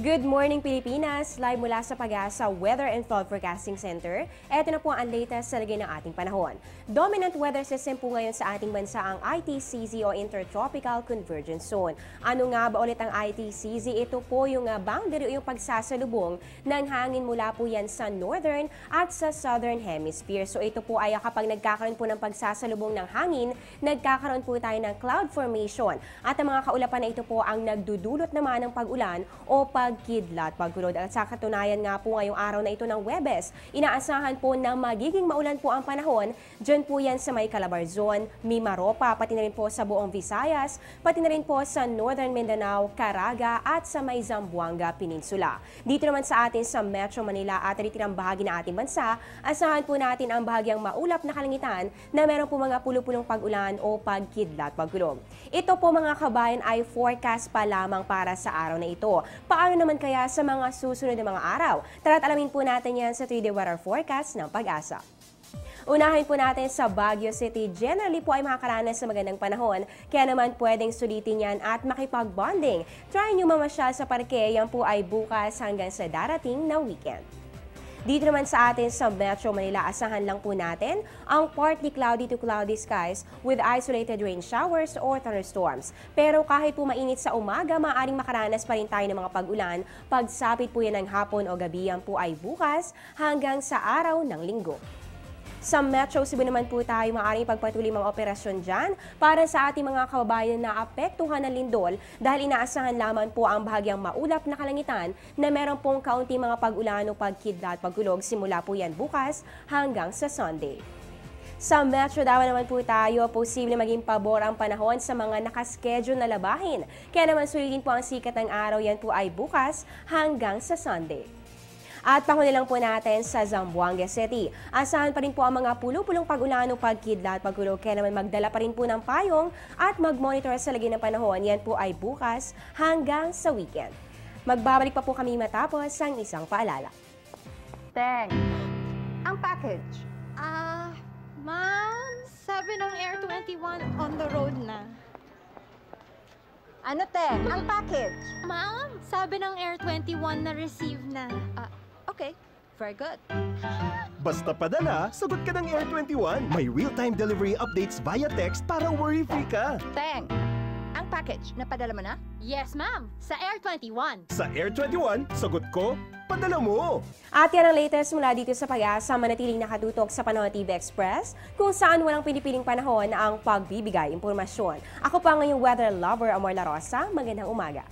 Good morning Pilipinas! Live mula sa Pag-asa Weather and Flood Forecasting Center. Ito na po ang latest sa lagay ng ating panahon. Dominant weather system po ngayon sa ating bansa ang ITCZ o Intertropical Convergence Zone. Ano nga ba ulit ang ITCZ? Ito po yung boundary o yung pagsasalubong ng hangin mula po yan sa northern at sa southern hemisphere. So ito po ay kapag nagkakaroon po ng pagsasalubong ng hangin, nagkakaroon po tayo ng cloud formation. At ang mga kaulapan na ito po ang nagdudulot naman ng pag-ulan o pagkidlat, pagkulod. At sa katunayan nga po ngayong araw na ito ng Huwebes, inaasahan po na magiging maulan po ang panahon. Diyan po yan sa may Calabarzon, Mimaropa, pati na rin po sa buong Visayas, pati na rin po sa Northern Mindanao, Caraga at sa may Zamboanga Peninsula. Dito naman sa atin sa Metro Manila at ritirang bahagi ng ating bansa, asahan po natin ang bahagyang maulap na kalangitan na meron po mga pulupulong pag-ulan o pagkidlat, pagkulog. Ito po mga kabayan ay forecast pa lamang para sa araw na ito. Paano naman kaya sa mga susunod na mga araw? Tara't alamin po natin yan sa 3-day weather forecast ng Pag-asa. Unahin po natin sa Baguio City. Generally po ay makakaranas sa magandang panahon, kaya naman pwedeng sulitin yan at makipag-bonding. Try nyo mamasyal sa parke, yan po ay bukas hanggang sa darating na weekend. Dito naman sa atin sa Metro Manila, asahan lang po natin ang partly cloudy to cloudy skies with isolated rain showers or thunderstorms. Pero kahit po mainit sa umaga, maaaring makaranas pa rin tayo ng mga pag-ulan. Pagsapit po yan ng hapon o gabi, yan po ay bukas hanggang sa araw ng linggo. Sa Metro Cebu naman po tayo maaaring pagpatuloy mga operasyon dyan para sa ating mga kababayan na apektuhan ng lindol dahil inaasahan lamang po ang bahagyang maulap na kalangitan na meron pong kaunting mga pag-ulan o pagkidlat, pagkulog simula po yan bukas hanggang sa Sunday. Sa Metro Davao naman po tayo, posible maging pabor ang panahon sa mga nakaschedule na labahin. Kaya naman sulitin po ang sikat ng araw, yan po ay bukas hanggang sa Sunday. At panghuli lang po natin sa Zamboanga City. Asahan pa rin po ang mga pulupulong pag-ulan o pagkidlat, pagkulog. Kaya naman magdala pa rin po ng payong at mag-monitor sa lagay ng panahon. Yan po ay bukas hanggang sa weekend. Magbabalik pa po kami matapos ang isang paalala. Teng, ang package. Ma'am, sabi ng Air 21 on the road na. Ano, Teng? Ang package. Ma'am, sabi ng Air 21 na receive na. Okay, very good. Basta padala, sagot ka ng Air 21. May real-time delivery updates via text para worry-free ka. Teng, ang package, napadala mo na? Yes, ma'am, sa Air 21. Sa Air 21, sagot ko, padala mo. At yan ang latest mula dito sa Pag-asa, manatiling nakatutok sa Panahon TV Express, kung saan walang pinipiling panahon ang pagbibigay impormasyon. Ako pa ngayong weather lover, Amor La Rosa. Magandang umaga.